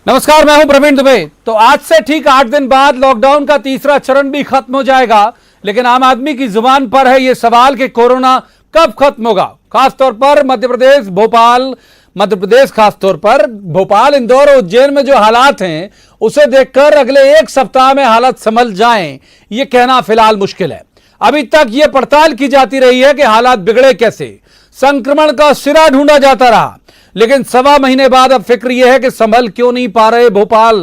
नमस्कार, मैं हूं प्रवीण दुबे। तो आज से ठीक 8 दिन बाद लॉकडाउन का तीसरा चरण भी खत्म हो जाएगा, लेकिन आम आदमी की जुबान पर है यह सवाल कि कोरोना कब खत्म होगा। खासतौर पर मध्य प्रदेश खासतौर पर भोपाल, इंदौर और उज्जैन में जो हालात हैं उसे देखकर अगले एक सप्ताह में हालत संभल जाएं, यह कहना फिलहाल मुश्किल है। अभी तक यह पड़ताल की जाती रही है कि हालात बिगड़े कैसे, संक्रमण का सिरा ढूंढा जाता रहा, लेकिन 1.25 महीने बाद अब फिक्र यह है कि संभल क्यों नहीं पा रहे भोपाल।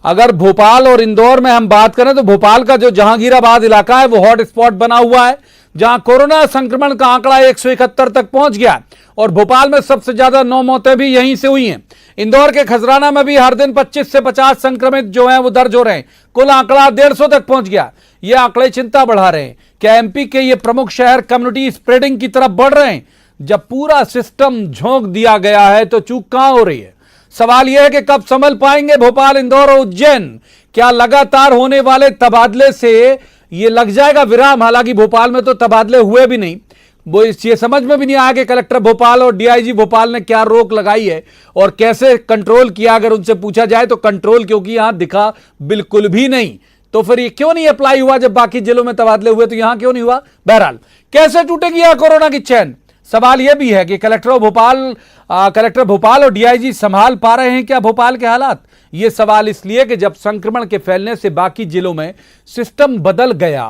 अगर भोपाल और इंदौर में हम बात करें तो भोपाल का जो जहांगीराबाद इलाका है वो हॉट स्पॉट बना हुआ है, जहां कोरोना संक्रमण का आंकड़ा 171 तक पहुंच गया और भोपाल में सबसे ज्यादा 9 मौतें भी यहीं से हुई हैं। इंदौर के खजराना में भी हर दिन 25 से 50 संक्रमित जो हैं वो दर्ज हो रहे हैं। कुल आंकड़ा 150 तक पहुंच गया। ये आंकड़े चिंता बढ़ा रहे हैं। क्या एमपी के ये प्रमुख शहर कम्युनिटी स्प्रेडिंग की तरफ बढ़ रहे हैं? जब पूरा सिस्टम झोंक दिया गया है तो चूक कहां हो रही है? सवाल यह है कि कब संभल पाएंगे भोपाल, इंदौर और उज्जैन? क्या लगातार होने वाले तबादले से यह लग जाएगा विराम? हालांकि भोपाल में तो तबादले हुए भी नहीं। वो ये समझ में भी नहीं आया कि कलेक्टर भोपाल और डीआईजी भोपाल ने क्या रोक लगाई है और कैसे कंट्रोल किया। अगर उनसे पूछा जाए तो कंट्रोल क्योंकि यहां दिखा बिल्कुल भी नहीं, तो फिर ये क्यों नहीं अप्लाई हुआ? जब बाकी जिलों में तबादले हुए तो यहां क्यों नहीं हुआ? बहरहाल, कैसे टूटेगी यहां कोरोना की चैन? सवाल यह भी है कि कलेक्टर भोपाल और डीआईजी संभाल पा रहे हैं क्या भोपाल के हालात? यह सवाल इसलिए कि जब संक्रमण के फैलने से बाकी जिलों में सिस्टम बदल गया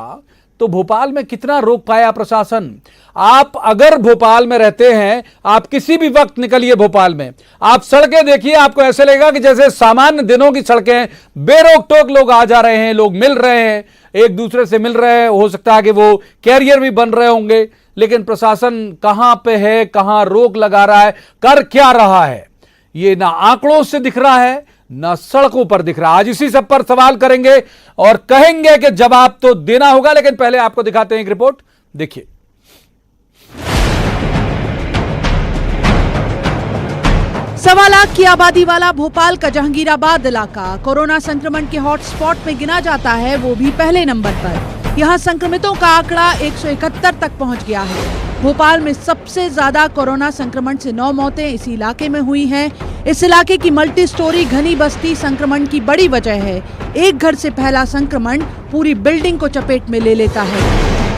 तो भोपाल में कितना रोक पाया प्रशासन? आप अगर भोपाल में रहते हैं, आप किसी भी वक्त निकलिए भोपाल में, आप सड़कें देखिए, आपको ऐसे लगेगा कि जैसे सामान्य दिनों की सड़कें, बेरोक टोक लोग आ जा रहे हैं, लोग मिल रहे हैं, एक दूसरे से मिल रहे हैं। हो सकता है कि वो कैरियर भी बन रहे होंगे, लेकिन प्रशासन कहां पे है, कहां रोक लगा रहा है, कर क्या रहा है, ये ना आंकड़ों से दिख रहा है ना सड़कों पर दिख रहा। आज इसी सब पर सवाल करेंगे और कहेंगे कि जवाब तो देना होगा। लेकिन पहले आपको दिखाते हैं एक रिपोर्ट, देखिए। 1.25 लाख की आबादी वाला भोपाल का जहांगीराबाद इलाका कोरोना संक्रमण के हॉटस्पॉट में गिना जाता है, वो भी पहले नंबर पर। यहाँ संक्रमितों का आंकड़ा 171 तक पहुँच गया है। भोपाल में सबसे ज्यादा कोरोना संक्रमण से 9 मौतें इसी इलाके में हुई हैं। इस इलाके की मल्टी स्टोरी घनी बस्ती संक्रमण की बड़ी वजह है। एक घर से फैला संक्रमण पूरी बिल्डिंग को चपेट में ले लेता है।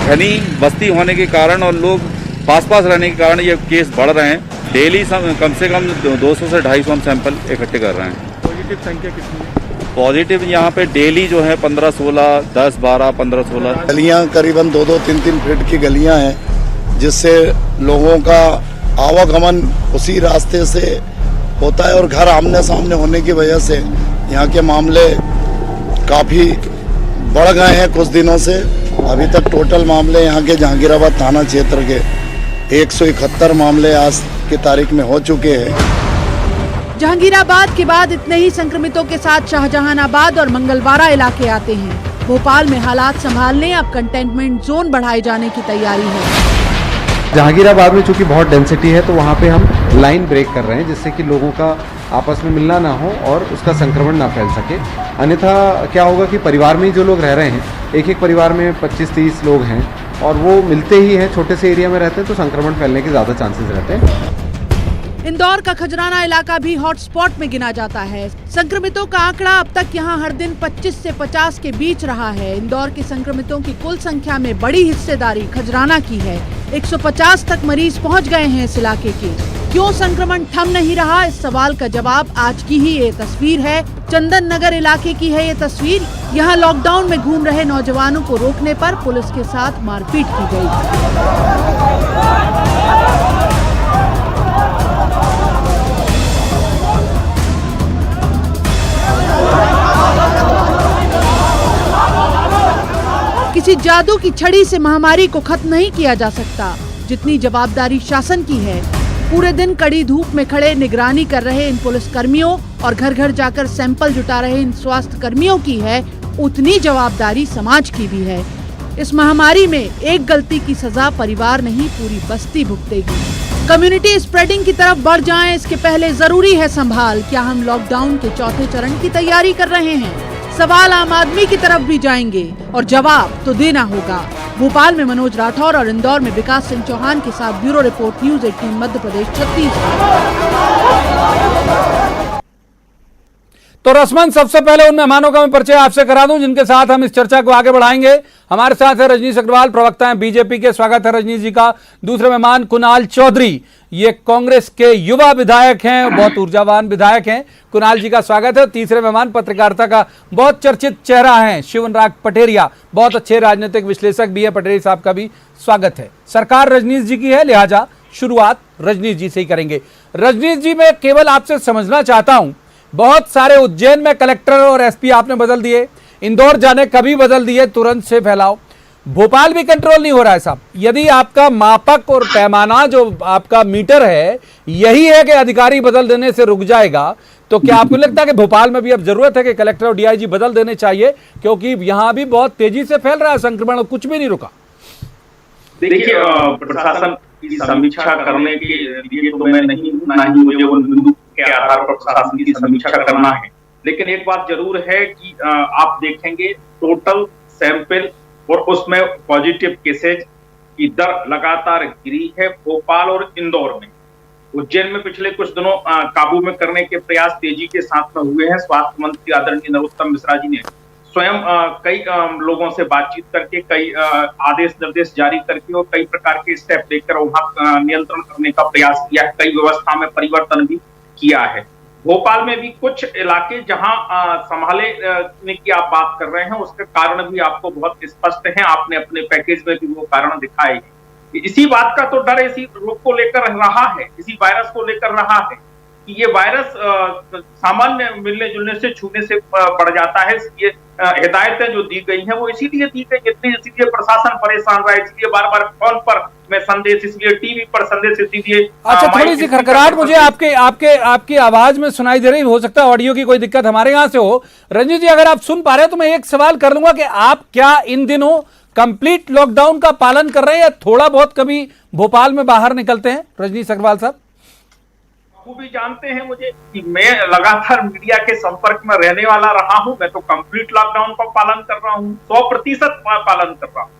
घनी बस्ती होने के कारण और लोग पास रहने के कारण ये केस बढ़ रहे हैं। डेली कम से कम 200 से 250 हम सैंपल इकट्ठे कर रहे हैं। पॉजिटिव संख्या कितनी है? पॉजिटिव यहाँ पे डेली जो है 15-16, 10-12, 15-16। गलियाँ करीबन 2-2, 3-3 फीट की गलियाँ हैं, जिससे लोगों का आवागमन उसी रास्ते से होता है और घर आमने सामने होने की वजह से यहाँ के मामले काफ़ी बढ़ गए हैं कुछ दिनों से। अभी तक टोटल मामले यहाँ के जहांगीराबाद थाना क्षेत्र के 171 मामले आज की तारीख में हो चुके हैं। जहांगीराबाद के बाद इतने ही संक्रमितों के साथ शाहजहानाबाद और मंगलवारा इलाके आते हैं। भोपाल में हालात संभालने अब कंटेनमेंट जोन बढ़ाए जाने की तैयारी है। जहांगीराबाद में चूंकि बहुत डेंसिटी है तो वहाँ पे हम लाइन ब्रेक कर रहे हैं, जिससे कि लोगों का आपस में मिलना ना हो और उसका संक्रमण ना फैल सके। अन्यथा क्या होगा कि परिवार में ही जो लोग रह रहे हैं, एक परिवार में 25-30 लोग हैं और वो मिलते ही हैं, छोटे से एरिया में रहते हैं, तो संक्रमण फैलने के ज़्यादा चांसेस रहते हैं। इंदौर का खजराना इलाका भी हॉटस्पॉट में गिना जाता है। संक्रमितों का आंकड़ा अब तक यहां हर दिन 25 से 50 के बीच रहा है। इंदौर के संक्रमितों की कुल संख्या में बड़ी हिस्सेदारी खजराना की है। 150 तक मरीज पहुंच गए हैं इस इलाके के। क्यों संक्रमण थम नहीं रहा, इस सवाल का जवाब आज की ही ये तस्वीर है। चंदन नगर इलाके की है ये तस्वीर। यहाँ लॉकडाउन में घूम रहे नौजवानों को रोकने पर पुलिस के साथ मारपीट की गयी। किसी जादू की छड़ी से महामारी को खत्म नहीं किया जा सकता, जितनी जवाबदारी शासन की है। पूरे दिन कड़ी धूप में खड़े निगरानी कर रहे इन पुलिस कर्मियों और घर घर जाकर सैंपल जुटा रहे इन स्वास्थ्य कर्मियों की है, उतनी जवाबदारी समाज की भी है। इस महामारी में एक गलती की सजा परिवार नहीं पूरी बस्ती भुगतेगी। कम्युनिटी स्प्रेडिंग की तरफ बढ़ जाएं, इसके पहले जरूरी है संभाल। क्या हम लॉकडाउन के चौथे चरण की तैयारी कर रहे हैं? सवाल आम आदमी की तरफ भी जाएंगे और जवाब तो देना होगा। भोपाल में मनोज राठौर और इंदौर में विकास सिंह चौहान के साथ bureau report, news 18 Madhya Pradesh, Chhattisgarh. तो रसमन, सबसे पहले उन मेहमानों का मैं परिचय आपसे करा दूं जिनके साथ हम इस चर्चा को आगे बढ़ाएंगे। हमारे साथ है रजनीश अग्रवाल, प्रवक्ता हैं बीजेपी के। स्वागत है रजनीश जी का। दूसरे मेहमान कुणाल चौधरी, ये कांग्रेस के युवा विधायक हैं, बहुत ऊर्जावान विधायक हैं। कुणाल जी का स्वागत है। तीसरे मेहमान पत्रकारिता का बहुत चर्चित चेहरा है शिवनराग पटेरिया, बहुत अच्छे राजनीतिक विश्लेषक भी है। पटेरिया साहब का भी स्वागत है। सरकार रजनीश जी की है, लिहाजा शुरुआत रजनीश जी से ही करेंगे। रजनीश जी, मैं केवल आपसे समझना चाहता हूं, बहुत सारे उज्जैन में कलेक्टर और एसपी आपने बदल दिए, इंदौर जाने कभी बदल दिए, तुरंत से फैलाओ। भोपाल भी कंट्रोल नहीं हो रहा है साहब। यदि आपका मापक और पैमाना जो आपका मीटर है यही है कि अधिकारी बदल देने से रुक जाएगा, तो क्या आपको लगता है कि भोपाल में भी अब जरूरत है कि कलेक्टर और डीआईजी बदल देने चाहिए, क्योंकि यहां भी बहुत तेजी से फैल रहा है संक्रमण और कुछ भी नहीं रुका? देखिए, प्रशासन की समीक्षा करने के लिए तो मैं नहीं हूं, ना ही मुझे उन बिंदु के आधार पर प्रशासन की समीक्षा करना है। लेकिन एक बात जरूर है कि आप देखेंगे टोटल सैंपल और उसमें पॉजिटिव केसेज की दर लगातार गिरी है भोपाल और इंदौर में। उज्जैन में पिछले कुछ दिनों काबू में करने के प्रयास तेजी के साथ में हुए हैं। स्वास्थ्य मंत्री आदरणीय नरोत्तम मिश्रा जी ने स्वयं कई लोगों से बातचीत करके, कई आदेश निर्देश जारी करके और कई प्रकार के स्टेप लेकर वहां नियंत्रण करने का प्रयास किया है। कई व्यवस्था में परिवर्तन भी किया है। भोपाल में भी कुछ इलाके जहां संभाले की आप बात कर रहे हैं, उसके कारण भी आपको बहुत स्पष्ट है। आपने अपने पैकेज में भी वो कारण दिखाए हैं। इसी बात का तो डर इसी रोग को लेकर रहा है, इसी वायरस को लेकर रहा है कि ये वायरस सामान्य मिलने जुलने से, छूने से बढ़ जाता है। ये हिदायतें जो दी गई हैं वो इसीलिए दी गई, इसीलिए प्रशासन परेशान रहा है, इसलिए बार बार फोन पर में संदेश, इसलिए टीवी पर संदेश, इसलिए। अच्छा, थोड़ी सी खरखराहट मुझे आपकी आवाज में सुनाई दे रही, हो सकता है ऑडियो की कोई दिक्कत हमारे यहाँ से हो। रंजीत जी, अगर आप सुन पा रहे हैं तो मैं एक सवाल कर लूंगा कि आप क्या इन दिनों कंप्लीट लॉकडाउन का पालन कर रहे हैं या थोड़ा बहुत कभी भोपाल में बाहर निकलते हैं? रजनीश अग्रवाल साहब, वो भी जानते हैं मुझे कि मैं लगातार मीडिया के संपर्क में रहने वाला रहा हूं। मैं तो कंप्लीट लॉकडाउन का पालन कर रहा हूं, 100% पालन कर रहा हूं।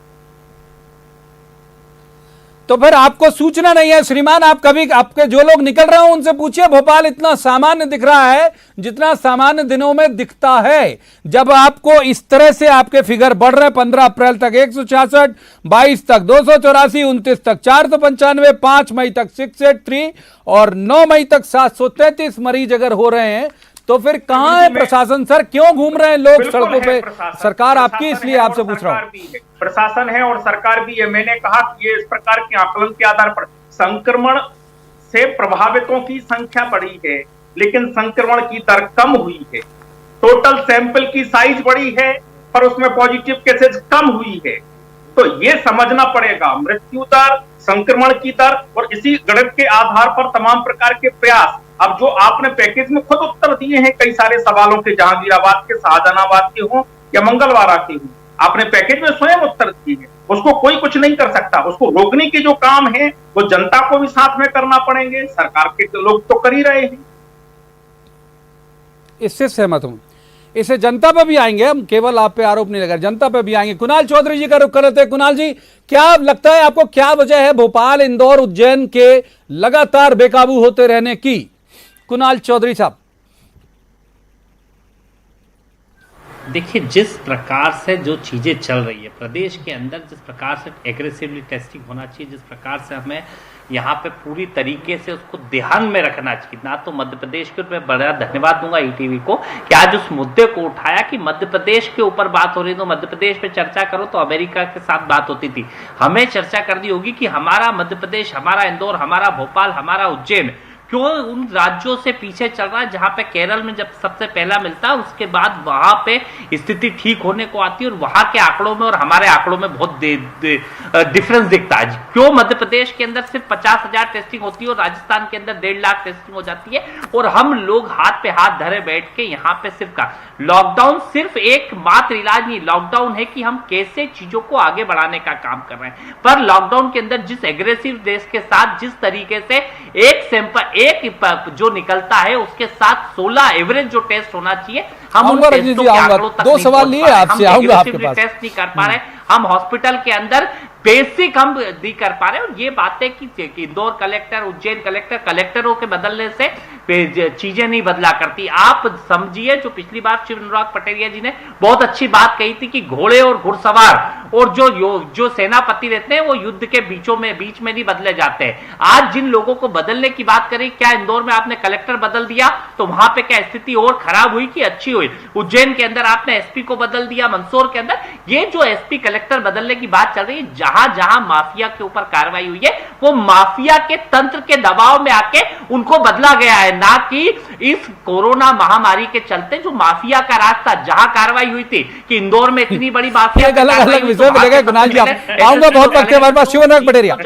तो फिर आपको सूचना नहीं है श्रीमान? आप कभी आपके जो लोग निकल रहे हो उनसे पूछिए, भोपाल इतना सामान्य दिख रहा है जितना सामान्य दिनों में दिखता है। जब आपको इस तरह से आपके फिगर बढ़ रहे हैं, 15 अप्रैल तक 166, 22 तक 284, 29 तक 495, 5 मई तक 683 और 9 मई तक 733 मरीज अगर हो रहे हैं, तो फिर कहां है प्रशासन सर? क्यों घूम रहे हैं लोग सड़कों पे? सरकार आपकी, इसलिए आपसे पूछ रहा हूं। प्रशासन है और सरकार भी है। मैंने कहा कि ये इस प्रकार के आकलन के आधार पर संक्रमण से प्रभावितों की संख्या बढ़ी है, लेकिन संक्रमण की दर कम हुई है। टोटल सैंपल की साइज बढ़ी है पर उसमें पॉजिटिव केसेस कम हुई है। तो ये समझना पड़ेगा, मृत्यु दर, संक्रमण की दर और इसी गणित के आधार पर तमाम प्रकार के प्रयास। अब जो आपने पैकेज में खुद उत्तर दिए हैं कई सारे सवालों के, जहांगीराबाद के, शाहजहानाबाद के हों या मंगलवारा के हों, आपने पैकेज में स्वयं उत्तर दिए हैं। उसको कोई कुछ नहीं कर सकता। उसको रोकने के जो काम है वो जनता को भी साथ में करना पड़ेंगे। सरकार के लोग तो कर ही रहे हैं। इससे सहमत हूं। इसे जनता पे भी आएंगे हम, केवल आप पे आरोप नहीं लगा, जनता पे भी आएंगे। कुणाल चौधरी जी का रुख करते हैं। कुणाल जी, क्या लगता है आपको, क्या वजह है भोपाल, इंदौर, उज्जैन के लगातार बेकाबू होते रहने की? कुणाल चौधरी साहब, देखिए, जिस प्रकार से जो चीज़ें चल रही है प्रदेश के अंदर, जिस प्रकार से एग्रेसिवली टेस्टिंग होना चाहिए, जिस प्रकार से हमें यहाँ पे पूरी तरीके से उसको ध्यान में रखना चाहिए, ना तो मध्य प्रदेश के, मैं बड़ा धन्यवाद दूंगा ईटीवी को कि आज उस मुद्दे को उठाया कि मध्य प्रदेश के ऊपर बात हो रही, तो मध्य प्रदेश पे चर्चा करो तो अमेरिका के साथ बात होती थी। हमें चर्चा करनी होगी कि हमारा मध्य प्रदेश, हमारा इंदौर, हमारा भोपाल, हमारा उज्जैन क्यों उन राज्यों से पीछे चल रहा है जहां पे केरल में जब सबसे पहला मिलता है, उसके बाद वहां पे स्थिति ठीक होने को आती है और वहां के आंकड़ों में और हमारे आंकड़ों में बहुत डिफरेंस दिखता है। क्यों मध्य प्रदेश के अंदर सिर्फ 50,000 टेस्टिंग होती है और राजस्थान के अंदर 1.5 लाख टेस्टिंग हो जाती है, और हम लोग हाथ पे हाथ धरे बैठ के यहाँ पे सिर्फ का लॉकडाउन सिर्फ एक मात्र इलाज नहीं, लॉकडाउन है कि हम कैसे चीजों को आगे बढ़ाने का काम कर रहे हैं। पर लॉकडाउन के अंदर जिस एग्रेसिव देश के साथ जिस तरीके से एक सैंपल एक जो निकलता है उसके साथ 16 एवरेज जो टेस्ट होना चाहिए, हम उन टेस्टों के आंकड़ों तक दो सवाल लिए आपसे, आऊंगा आपके पास। टेस्ट नहीं कर पा रहे। हम हॉस्पिटल के अंदर बेसिक हम नहीं कर पा रहे। और ये बातें कि इंदौर कलेक्टर, उज्जैन कलेक्टर, कलेक्टरों के बदलने से चीजें नहीं बदला करती। आप समझिए, जो पिछली बार शिव अनुराग पटेरिया जी ने बहुत अच्छी बात कही थी कि घोड़े और घुड़सवार और जो सेनापति रहते हैं वो युद्ध के बीच में नहीं बदले जाते हैं। आज जिन लोगों को बदलने की बात करें, क्या इंदौर में आपने कलेक्टर बदल दिया तो वहां पे क्या स्थिति और खराब हुई कि अच्छी हुई? उज्जैन के अंदर आपने एसपी को बदल दिया, मंदसौर के अंदर ये जो एसपी कलेक्टर बदलने की बात चल रही है, जहां जहां माफिया के ऊपर कार्रवाई हुई है वो माफिया के तंत्र के दबाव में आके उनको बदला गया है, ना कि इस कोरोना महामारी के चलते जो माफिया का रास्ता जहां कार्रवाई हुई थी कि इंदौर में इतनी बड़ी माफिया अलग विषय में लगे। कुणाल जी आऊंगा, बहुत वक्त है हमारे पास। शिव अनुराग पटेरिया,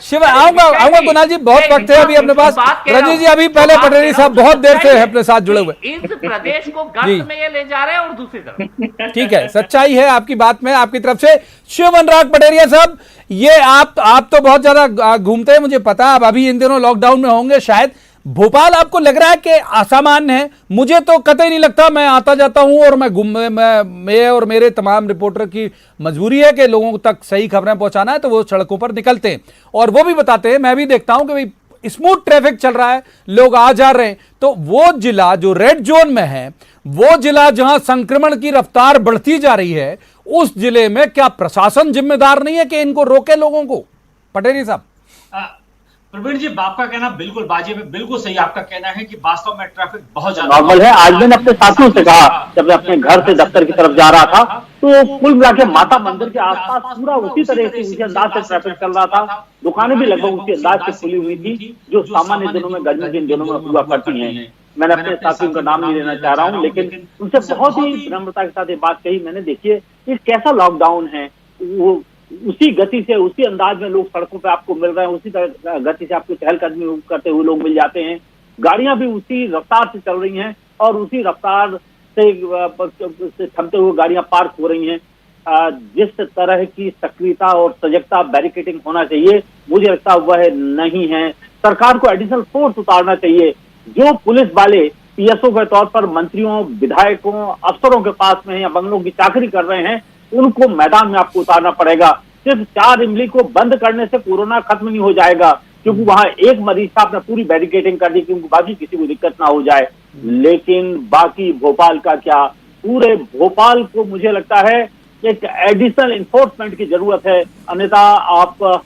शिव आऊंगा कुणाल जी, बहुत वक्त है अभी अपने पास। रजनीश जी अभी पहले पटेरिया साहब बहुत देर से अपने साथ जुड़े हुए। इस प्रदेश को गर्त में ये ले जा रहे हैं और दूसरी तरफ ठीक है, सच्चाई है आपकी बात में, आपकी तरफ से। शिव अनुराग पटेरिया साहब, ये आप तो बहुत ज्यादा घूमते हैं, मुझे पता है। आप अभी इन दिनों लॉकडाउन में होंगे शायद। भोपाल आपको लग रहा है कि असामान्य है? मुझे तो कतई नहीं लगता। मैं आता जाता हूं और मैं और मेरे तमाम रिपोर्टर की मजबूरी है कि लोगों तक सही खबरें पहुंचाना है, तो वो सड़कों पर निकलते हैं और वो भी बताते हैं। मैं भी देखता हूं कि भाई स्मूथ ट्रैफिक चल रहा है, लोग आ जा रहे हैं। तो वो जिला जो रेड जोन में है, वो जिला जहां संक्रमण की रफ्तार बढ़ती जा रही है, उस जिले में क्या प्रशासन जिम्मेदार नहीं है कि इनको रोके लोगों को? पटेरी साहब। प्रवीण जी, आपका कहना बिल्कुल वाजिब है, बिल्कुल सही आपका कहना है कि वास्तव में ट्रैफिक बहुत ज्यादा नॉर्मल है। आज मैंने अपने साथियों से कहा, जब मैं अपने घर से दफ्तर की तरफ जा रहा था, तो कुल मिला के माता मंदिर के आसपास पूरा उसी तरह से, उसी अंदाज से ट्रैफिक चल रहा था। दुकानें भी लगभग उसी अंदाज से खुली हुई थी जो सामान्य दिनों में, गर्मी के दिनों में हुआ करती हैं। मैंने अपने साथियों का नाम नहीं लेना चाह रहा हूँ, लेकिन उनसे बहुत ही विनम्रता के साथ ये बात कही मैंने। देखिए, ये कैसा लॉकडाउन है, वो उसी गति से, उसी अंदाज में लोग सड़कों पे आपको मिल रहे हैं, उसी तरह गति से आपको चहलकदमी करते हुए लोग मिल जाते हैं। गाड़ियां भी उसी रफ्तार से चल रही हैं और उसी रफ्तार से थमते हुए गाड़ियां पार्क हो रही हैं। जिस तरह की सक्रियता और सजगता, बैरिकेडिंग होना चाहिए, मुझे लगता है वह नहीं है। सरकार को एडिशनल फोर्स उतारना चाहिए। जो पुलिस वाले पीएसओ के तौर पर मंत्रियों, विधायकों, अफसरों के पास में या बंगलों की चाकरी कर रहे हैं, उनको मैदान में आपको उतारना पड़ेगा। सिर्फ 4 इमली को बंद करने से कोरोना खत्म नहीं हो जाएगा, क्योंकि वहां एक मरीज था, आपने पूरी बैरिकेडिंग कर दी क्योंकि बाकी किसी को दिक्कत ना हो जाए। लेकिन बाकी भोपाल का क्या? पूरे भोपाल को मुझे लगता है एक एडिशनल इन्फोर्समेंट की जरूरत है, अन्यथा आप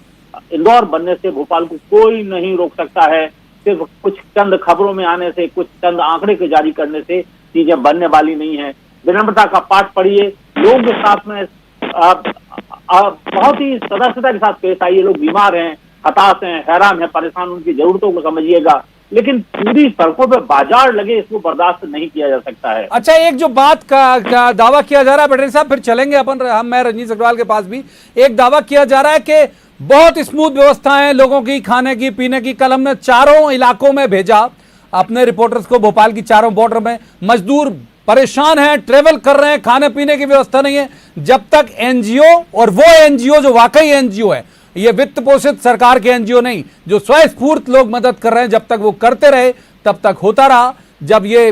इंदौर बनने से भोपाल को कोई नहीं रोक सकता है। सिर्फ कुछ चंद खबरों में आने से, कुछ चंद आंकड़े के जारी करने से चीजें बनने वाली नहीं है। विनम्रता का पाठ पढ़िए, लोगों के साथ में बहुत ही सदस्यता के साथ पेश आइए। लोग बीमार हैं, हताश हैं, हैरान हैं, परेशान, उनकी जरूरतों को समझिएगा, लेकिन पूरी सड़कों पे बाजार लगे, इसको बर्दाश्त नहीं किया जा सकता है। अच्छा, एक जो बात का दावा किया जा रहा है पटेल साहब, फिर चलेंगे अपन, मैं रजनीश अग्रवाल के पास भी। एक दावा किया जा रहा है कि बहुत स्मूथ व्यवस्थाएं लोगों की, खाने की, पीने की। कल हमने चारों इलाकों में भेजा अपने रिपोर्टर्स को, भोपाल की चारों बॉर्डर में मजदूर परेशान हैं, ट्रेवल कर रहे हैं, खाने पीने की व्यवस्था नहीं है। जब तक एनजीओ, और वो एनजीओ जो वाकई एनजीओ है, ये वित्त पोषित सरकार के एनजीओ नहीं, जो स्वस्फूर्त लोग मदद कर रहे हैं, जब तक वो करते रहे तब तक होता रहा। जब ये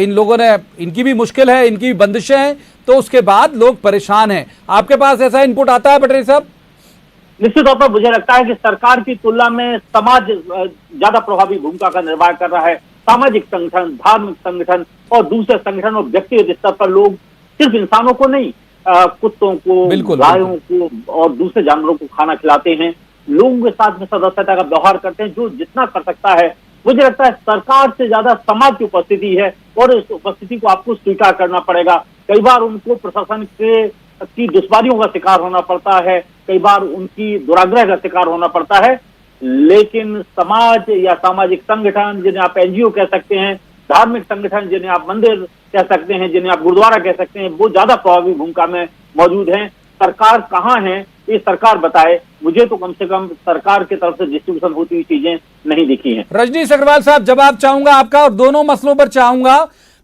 इन लोगों ने, इनकी भी मुश्किल है, इनकी भी बंदिशें हैं, तो उसके बाद लोग परेशान हैं। आपके पास ऐसा इनपुट आता है पटेल साहब? निश्चित तौर पर मुझे लगता है कि सरकार की तुलना में समाज ज्यादा प्रभावी भूमिका का निर्वाह कर रहा है। सामाजिक संगठन, धार्मिक संगठन और दूसरे संगठन और व्यक्तिगत स्तर पर लोग सिर्फ इंसानों को नहीं, कुत्तों को, गायों को और दूसरे जानवरों को खाना खिलाते हैं। लोगों के साथ में सदस्यता का व्यवहार करते हैं। जो जितना कर सकता है, मुझे लगता है सरकार से ज्यादा समाज की उपस्थिति है और इस उपस्थिति को आपको स्वीकार करना पड़ेगा। कई बार उनको प्रशासन की दुश्वारियों का शिकार होना पड़ता है, कई बार उनकी दुराग्रह का शिकार होना पड़ता है, लेकिन समाज या सामाजिक संगठन, जिन्हें आप एनजीओ कह सकते हैं, धार्मिक संगठन जिन्हें आप मंदिर कह सकते हैं, जिन्हें आप गुरुद्वारा कह सकते हैं, वो ज्यादा प्रभावी भूमिका में मौजूद हैं। सरकार कहाँ है ये सरकार बताए। मुझे तो कम से कम सरकार की तरफ से डिस्ट्रीब्यूशन होती हुई चीजें नहीं दिखी हैं। रजनीश अग्रवाल साहब, जवाब चाहूंगा आपका, और दोनों मसलों पर चाहूंगा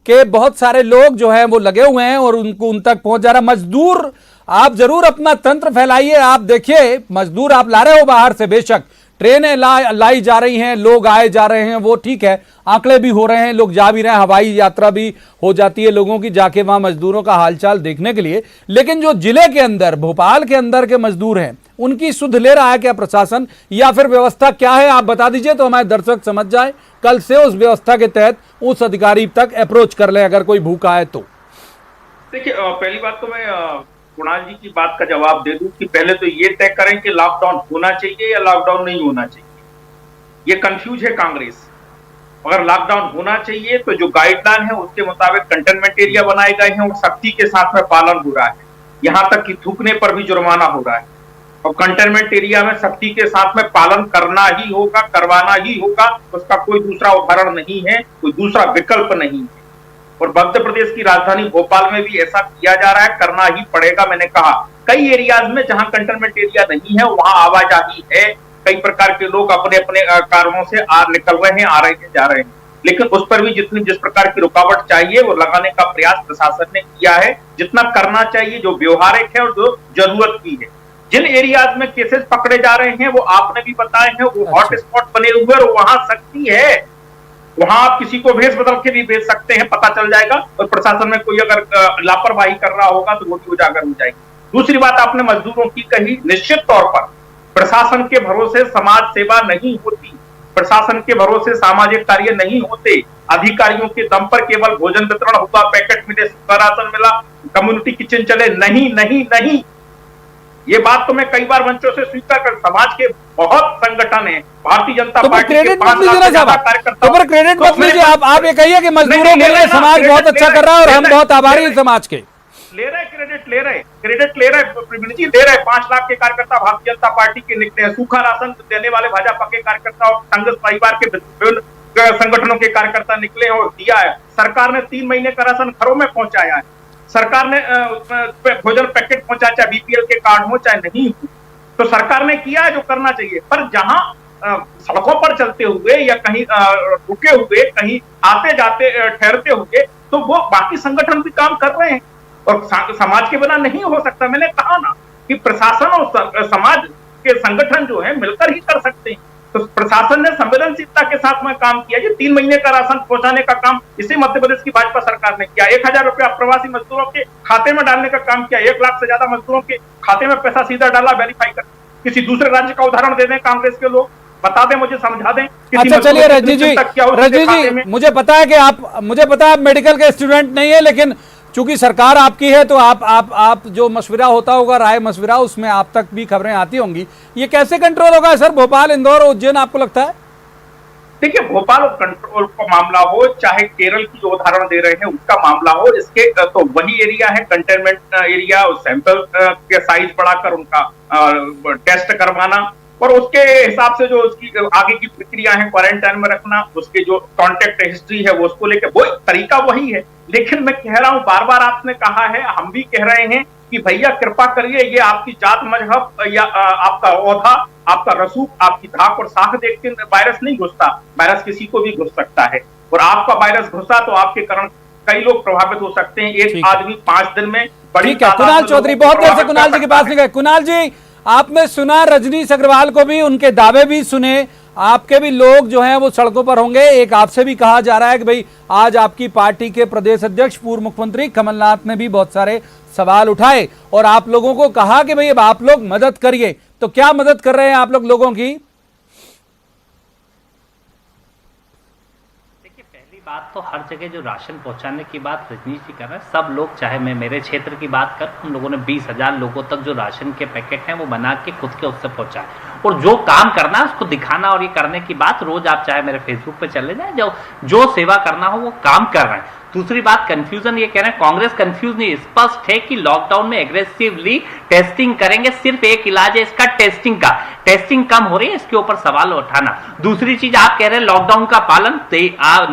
कि बहुत सारे लोग जो हैं वो लगे हुए हैं और उनको उन तक पहुंच जा रहा। मजदूर, आप जरूर अपना तंत्र फैलाइए। आप देखिए, मजदूर आप ला रहे हो बाहर से, बेशक ट्रेनें लाई जा रही हैं, लोग आए जा रहे हैं, वो ठीक है, आंकड़े भी हो रहे हैं, लोग जा भी रहे हैं, हवाई यात्रा भी हो जाती है लोगों की जाके वहां मजदूरों का हालचाल देखने के लिए। लेकिन जो जिले के अंदर, भोपाल के अंदर के मजदूर हैं, उनकी सुध ले रहा है क्या प्रशासन, या फिर व्यवस्था क्या है, आप बता दीजिए तो हमारे दर्शक समझ जाए, कल से उस व्यवस्था के तहत उस अधिकारी तक अप्रोच कर ले अगर कोई भूखा है तो। देखिए, पहली बात तो मैं कुणाल जी की बात का जवाब दे दूं कि पहले तो ये तय करें कि लॉकडाउन होना चाहिए या लॉकडाउन नहीं होना चाहिए। ये कंफ्यूज है कांग्रेस। अगर लॉकडाउन होना चाहिए तो जो गाइडलाइन है उसके मुताबिक कंटेनमेंट एरिया बनाए गए हैं और सख्ती के साथ में पालन हो रहा है, यहां तक कि थूकने पर भी जुर्माना हो रहा है। और कंटेनमेंट एरिया में सख्ती के साथ में पालन करना ही होगा, करवाना ही होगा, उसका कोई दूसरा उदाहरण नहीं है, कोई दूसरा विकल्प नहीं है। और मध्य प्रदेश की राजधानी भोपाल में भी ऐसा किया जा रहा है, करना ही पड़ेगा। मैंने कहा कई एरियाज में जहां कंटेनमेंट एरिया नहीं है वहां आवाजाही है, कई प्रकार के लोग अपने अपने कारणों से निकल रहे हैं, आ रहे हैं, जा रहे हैं, लेकिन उस पर भी जिस प्रकार की रुकावट चाहिए वो लगाने का प्रयास प्रशासन ने किया है, जितना करना चाहिए, जो व्यवहारिक है और जो जरूरत की है। जिन एरियाज में केसेस पकड़े जा रहे हैं वो आपने भी बताए हैं, वो हॉट स्पॉट बने हुए और वहां सख्ती है, वहां आप किसी को भेज बदल के भी भेज सकते हैं, पता चल जाएगा। और प्रशासन में कोई अगर लापरवाही कर रहा होगा तो वो भी उजागर हो जाएगी। दूसरी बात आपने मजदूरों की कही, निश्चित तौर पर प्रशासन के भरोसे समाज सेवा नहीं होती, प्रशासन के भरोसे सामाजिक कार्य नहीं होते। अधिकारियों के दम पर केवल भोजन वितरण हुआ, पैकेट मिले, राशन मिला, कम्युनिटी किचन चले, नहीं नहीं नहीं। ये बात तो मैं कई बार मंचों से स्वीकार कर, समाज के बहुत संगठन है, भारतीय जनता पार्टी के 5 लाख से ज्यादा कार्यकर्ता, पर क्रेडिट मत लीजिए आप ये कहिए कि मजदूरों के लिए समाज बहुत अच्छा कर रहा है और हम बहुत आभारी हैं समाज के। ले रहे क्रेडिट ले रहे प्रवीण जी, ले रहे 5 लाख के कार्यकर्ता भारतीय जनता पार्टी के निकले हैं, सूखा राशन देने वाले भाजपा के कार्यकर्ता और संघर्ष परिवार के विभिन्न संगठनों के कार्यकर्ता निकले हैं और दिया है। सरकार ने 3 महीने का राशन घरों में पहुंचाया है, सरकार ने भोजन पैकेट पहुंचाया, चाहे बीपीएल के कार्ड हो चाहे नहीं हो, तो सरकार ने किया है जो करना चाहिए। पर जहां सड़कों पर चलते हुए या कहीं रुके हुए, कहीं आते जाते ठहरते हुए, तो वो बाकी संगठन भी काम कर रहे हैं और समाज के बिना नहीं हो सकता। मैंने कहा ना कि प्रशासन और समाज के संगठन जो है मिलकर ही कर सकते हैं। तो प्रशासन ने संवेदनशीलता के साथ में काम किया। ये 3 महीने का राशन पहुंचाने का काम इसी मध्य प्रदेश की भाजपा सरकार ने किया। 1000 रुपया प्रवासी मजदूरों के खाते में डालने का काम किया। 1 लाख से ज्यादा मजदूरों के खाते में पैसा सीधा डाला, वेरीफाई कर। किसी दूसरे राज्य का उदाहरण दे दें कांग्रेस के लोग, बता दें, मुझे समझा दें। अच्छा चलिए रजनी जी, मुझे पता है आप मेडिकल के स्टूडेंट नहीं है, लेकिन चूंकि सरकार आपकी है तो आप जो मशविरा होता होगा, राय मशविरा, उसमें आप तक भी खबरें आती होंगी। ये कैसे कंट्रोल होगा सर, भोपाल, इंदौर, उज्जैन, आपको लगता है? देखिए, भोपाल कंट्रोल का मामला हो चाहे केरल की जो उदाहरण दे रहे हैं उसका मामला हो, इसके तो वही एरिया है कंटेनमेंट एरिया, और सैंपल के साइज बढ़ाकर उनका टेस्ट करवाना और उसके हिसाब से जो उसकी आगे की प्रक्रिया है, क्वारंटाइन में रखना, उसके जो कॉन्टेक्ट हिस्ट्री है वो उसको लेकर, वो तरीका वही है। लेकिन मैं कह रहा हूं, बार बार आपने कहा है, हम भी कह रहे हैं कि भैया कृपा करिए, ये आपकी जात मजहब या आपका ओहदा, आपका रसूख, आपकी धाक और साख देख के वायरस नहीं घुसता। वायरस किसी को भी घुस सकता है और आपका वायरस घुसा तो आपके कारण कई लोग प्रभावित हो सकते हैं। एक आदमी 5 दिन में बड़ी। कुणाल चौधरी, बहुत देर से कुणाल जी के पास नहीं गए। कुणाल जी, आपने सुना रजनीश अग्रवाल को भी, उनके दावे भी सुने, आपके भी लोग जो हैं वो सड़कों पर होंगे। एक आपसे भी कहा जा रहा है कि भाई आज आपकी पार्टी के प्रदेश अध्यक्ष पूर्व मुख्यमंत्री कमलनाथ ने भी बहुत सारे सवाल उठाए और आप लोगों को कहा कि भाई अब आप लोग मदद करिए। तो क्या मदद कर रहे हैं आप लोग लोगों की? बात तो हर जगह जो राशन पहुंचाने की बात रजनीश जी कर रहे हैं, सब लोग, चाहे मैं मेरे क्षेत्र की बात कर, हम लोगों ने 20,000 लोगों तक जो राशन के पैकेट हैं वो बना के खुद के उससे पहुंचाए और जो काम करना है उसको दिखाना और ये करने की बात रोज आप चाहे मेरे फेसबुक पे चले जाए, जो सेवा करना हो वो काम कर रहे हैं। दूसरी बात, कंफ्यूजन ये कह रहे हैं, कांग्रेस कंफ्यूज नहीं, स्पष्ट है कि लॉकडाउन में एग्रेसिवली टेस्टिंग करेंगे। सिर्फ एक इलाज है इसका, टेस्टिंग का। टेस्टिंग कम हो रही है, इसके ऊपर सवाल उठाना। दूसरी चीज, आप कह रहे हैं लॉकडाउन का पालन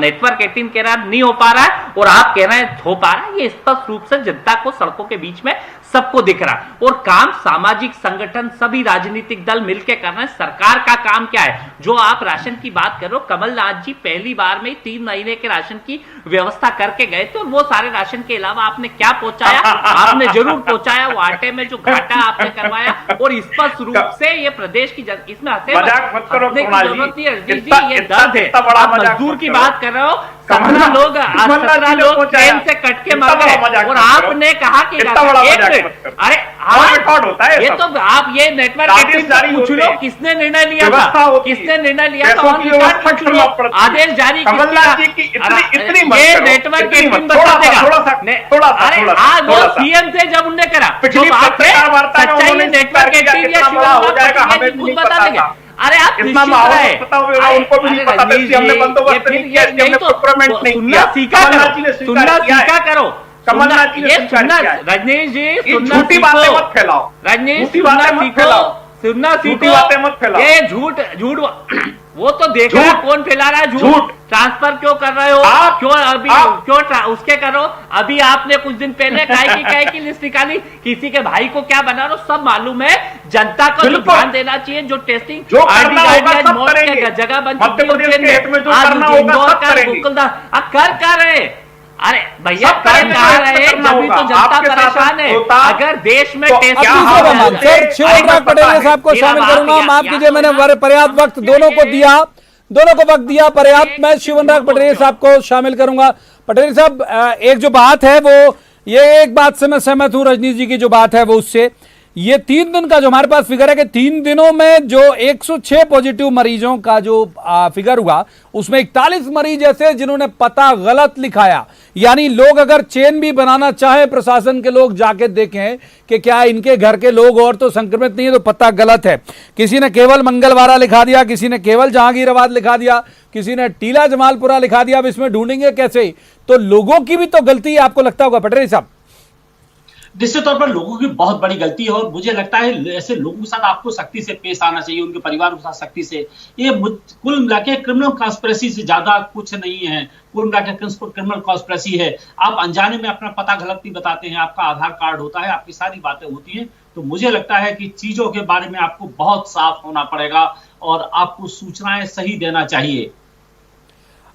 नेटवर्क 18 कह रहा है नहीं हो पा रहा है और आप कह रहे हैं हो पा रहा है। ये स्पष्ट रूप से जनता को सड़कों के बीच में सबको दिख रहा है। और काम सामाजिक संगठन सभी राजनीतिक दल मिलकर कर रहे हैं। सरकार का काम क्या है? जो आप राशन की बात कर रहे हो, कमलनाथ जी पहली बार में 3 महीने के राशन की व्यवस्था करके गए थे और वो सारे राशन के अलावा आपने क्या पहुंचाया? आपने जरूर पहुंचाया वो आटे में जो घाटा आपने करवाया। और स्पष्ट रूप से ये प्रदेश की इसमें हंसने की जरूरत नहीं है। ये दर्द है। आप मजदूर की बात कर रहे हो, 17 लोग ट्रेन से कट के मर गए और आपने कहा कि अरे ये तो आप ये नेटवर्क पूछ लो किसने निर्णय लिया था, किसने निर्णय लिया था, आदेश जारी ये नेटवर्क बता देगा। अरे हाँ, वो सीएम से जब उनने करा सच्चाई नेटवर्क खुद बता देगा। अरे आप उनको भी नहीं पता कि हमने बंदोबस्त नहीं किया, हमने प्रोक्योरमेंट नहीं किया। सुनना सीखा करो। कमलनाथ जी ने रजनीश जी झूठी बातें मत फैलाओ। रजनीश सुनना सीखो, मत फैलाओ। ये झूठ वो तो देख रहा है कौन फैला रहा है झूठ। ट्रांसफर क्यों कर रहे हो? क्यों उसके करो? अभी आपने कुछ दिन पहले काय की लिस्ट निकाली, किसी के भाई को क्या बना रहे हो सब मालूम है। जनता को जो ध्यान देना चाहिए, जो टेस्टिंग जगह बन कर रहे। अरे भैया कर रहे हैं, अभी तो जनता परेशान है। अगर देश में शिवराज पटेल साहब को शामिल करूंगा। माफ कीजिए, मैंने पर्याप्त वक्त दोनों को वक्त दिया पर्याप्त। मैं शिवराज पटेल साहब को शामिल करूंगा। पटेल साहब, एक जो बात है वो ये एक बात से मैं सहमत हूं, रजनीश जी की जो बात है वो उससे, ये 3 दिन का जो हमारे पास फिगर है कि 3 दिनों में जो 106 पॉजिटिव मरीजों का जो फिगर हुआ, उसमें 41 मरीज ऐसे जिन्होंने पता गलत लिखाया। यानी लोग अगर चेन भी बनाना चाहे, प्रशासन के लोग जाके देखें कि क्या इनके घर के लोग और तो संक्रमित नहीं है, तो पता गलत है। किसी ने केवल मंगलवारा लिखा दिया, किसी ने केवल जहांगीराबाद लिखा दिया, किसी ने टीला जमालपुरा लिखा दिया। अब इसमें ढूंढेंगे कैसे? तो लोगों की भी तो गलती है, आपको लगता होगा पटेल साहब? निश्चित तौर पर लोगों की बहुत बड़ी गलती है और मुझे लगता है ऐसे लोगों के साथ आपको सख्ती से पेश आना चाहिए, उनके परिवार के साथ सख्ती से। ये कुल मिलाकर क्रिमिनल कॉन्स्पिरेसी से ज्यादा कुछ नहीं है। कुल मिलाकर क्रिमिनल कॉन्स्पिरेसी है। आप अनजाने में अपना पता गलत नहीं बताते हैं, आपका आधार कार्ड होता है, आपकी सारी बातें होती हैं। तो मुझे लगता है कि चीजों के बारे में आपको बहुत साफ होना पड़ेगा और आपको सूचनाएं सही देना चाहिए।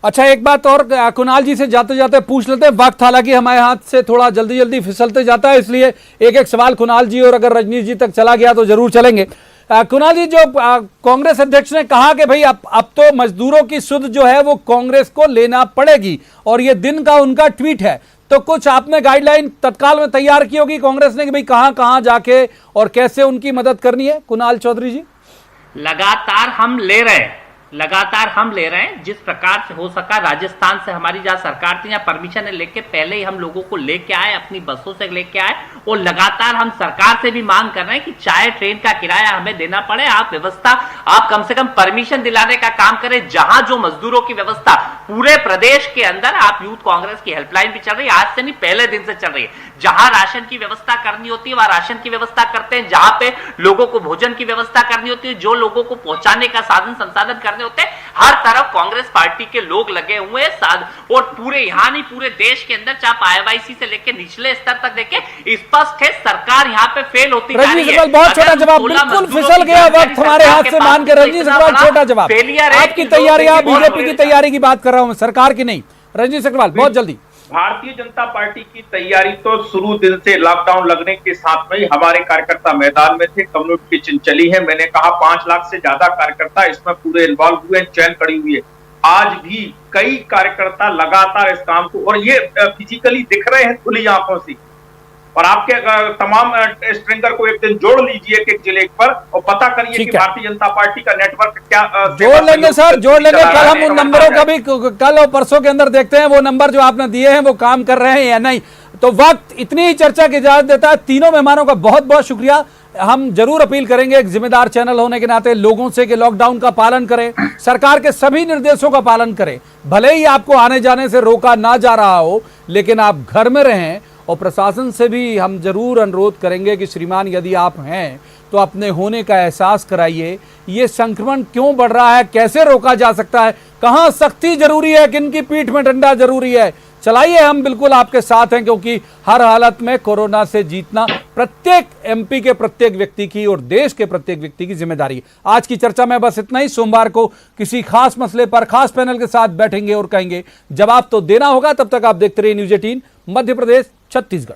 अच्छा, एक बात और कुणाल जी से जाते जाते पूछ लेते हैं। वक्त हालांकि हमारे हाथ से थोड़ा जल्दी जल्दी फिसलते जाता है, इसलिए एक एक सवाल कुणाल जी और अगर रजनीश जी तक चला गया तो जरूर चलेंगे। कुणाल जी, जो कांग्रेस अध्यक्ष ने कहा कि भाई अब तो मजदूरों की सुध जो है वो कांग्रेस को लेना पड़ेगी और ये दिन का उनका ट्वीट है, तो कुछ आपने गाइडलाइन तत्काल में तैयार की होगी कांग्रेस ने कि भाई कहां कहां जाके और कैसे उनकी मदद करनी है? कुणाल चौधरी जी। लगातार हम ले रहे हैं जिस प्रकार से हो सका। राजस्थान से हमारी जहां सरकार थी, यहाँ परमिशन लेके पहले ही हम लोगों को लेके आए, अपनी बसों से लेके आए और लगातार हम सरकार से भी मांग कर रहे हैं कि चाहे ट्रेन का किराया हमें देना पड़े, आप व्यवस्था, आप कम से कम परमिशन दिलाने का काम करें। जहां जो मजदूरों की व्यवस्था पूरे प्रदेश के अंदर, आप यूथ कांग्रेस की हेल्पलाइन भी चल रही है, आज से नहीं पहले दिन से चल रही है। जहां राशन की व्यवस्था करनी होती है वहां राशन की व्यवस्था करते हैं, जहां पे लोगों को भोजन की व्यवस्था करनी होती है, जो लोगों को पहुंचाने का साधन संसाधन करने होते हैं, हर तरफ कांग्रेस पार्टी के लोग लगे हुए हैं। और पूरे यहाँ नहीं पूरे देश के अंदर, चाहे आईवाईसी से लेकर निचले स्तर तक देखें, स्पष्ट है सरकार यहाँ पे फेल होती जा रही है। बहुत छोटा जवाब, बिल्कुल फिसल गया वक्त हमारे हाथ से मान के। रजनीश अग्रवाल, छोटा जवाब, आपकी तैयारी, आप बीजेपी की तैयारी की बात कर रहा हूं, सरकार की नहीं। रजनीश अग्रवाल, बहुत जल्दी। भारतीय जनता पार्टी की तैयारी तो शुरू दिन से लॉकडाउन लगने के साथ में ही हमारे कार्यकर्ता मैदान में थे, कम्युनिटी किचन चली है। मैंने कहा 5 लाख से ज्यादा कार्यकर्ता इसमें पूरे इन्वॉल्व हुए हैं, चैन कड़ी हुई है। आज भी कई कार्यकर्ता लगातार इस काम को, और ये फिजिकली दिख रहे हैं खुली आंखों से। और आपके तमाम स्ट्रिंगर को एक दिन जोड़ लीजिए एक जिले पर और पता करिए कि भारतीय जनता पार्टी का नेटवर्क क्या जोड़ लेंगे सर, जोड़ लेंगे। कल हम उन नंबरों का भी कल और परसों के अंदर देखते हैं वो नंबर जो आपने दिए हैं वो काम कर रहे हैं या नहीं। तो वक्त इतनी ही चर्चा की इजाजत देता है। तीनों मेहमानों का बहुत बहुत शुक्रिया। हम जरूर अपील करेंगे एक जिम्मेदार चैनल होने के नाते लोगों से कि लॉकडाउन का पालन करें, सरकार के सभी निर्देशों का पालन करें। भले ही आपको आने जाने से रोका ना जा रहा हो, लेकिन आप घर में रहें। और प्रशासन से भी हम जरूर अनुरोध करेंगे कि श्रीमान, यदि आप हैं तो अपने होने का एहसास कराइए। ये संक्रमण क्यों बढ़ रहा है, कैसे रोका जा सकता है, कहां सख्ती जरूरी है, किन की पीठ में डंडा जरूरी है, चलाइए, हम बिल्कुल आपके साथ हैं, क्योंकि हर हालत में कोरोना से जीतना प्रत्येक एमपी के प्रत्येक व्यक्ति की और देश के प्रत्येक व्यक्ति की जिम्मेदारी है। आज की चर्चा में बस इतना ही। सोमवार को किसी खास मसले पर खास पैनल के साथ बैठेंगे और कहेंगे, जवाब तो देना होगा। तब तक आप देखते रहिए न्यूज़ 18 मध्य प्रदेश छत्तीसगढ़।